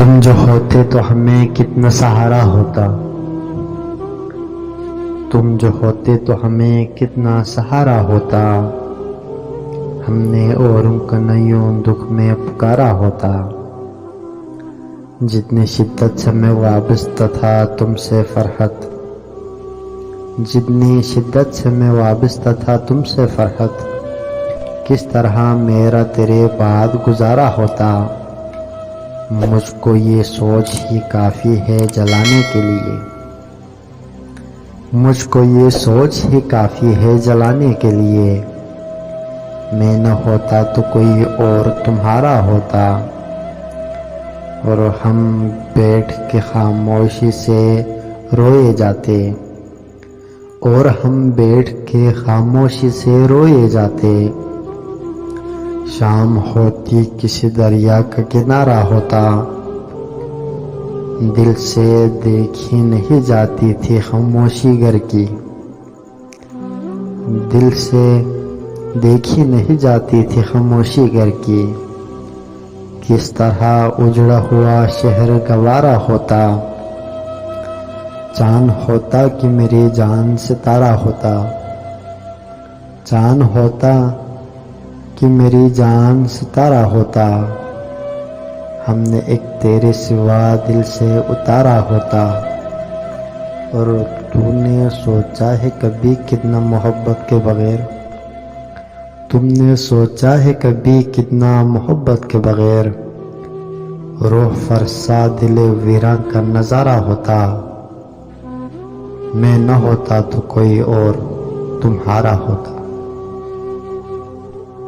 तुम जो होते तो हमें कितना सहारा होता। तुम जो होते तो हमें कितना सहारा होता। हमने औरों का नयों दुख में पुकारा होता। जितनी शिद्दत से मैं वाबस्ता था तुमसे फरहत, जितनी शिद्दत से मैं वाबस्ता था तुमसे फरहत, किस तरह मेरा तेरे बाद गुजारा होता। मुझको ये सोच ही काफ़ी है जलाने के लिए, मुझको ये सोच ही काफ़ी है जलाने के लिए। मैं न होता तो कोई और तुम्हारा होता, और हम बैठ के खामोशी से रोए जाते, और हम बैठ के खामोशी से रोए जाते। शाम होती किसी दरिया का किनारा होता, दिल से देखी नहीं जाती थी खामोशी घर की, दिल से देखी नहीं जाती थी खामोशी घर की। किस तरह उजड़ा हुआ शहर गवारा होता, चांद होता कि मेरी जान सितारा होता, चांद होता कि मेरी जान सितारा होता। हमने एक तेरे सिवा दिल से उतारा होता। और तूने सोचा है कभी कितना मोहब्बत के बगैर, तुमने सोचा है कभी कितना मोहब्बत के बगैर, रूह फरसा दिल वीरान का नज़ारा होता। मैं न होता तो कोई और तुम्हारा होता।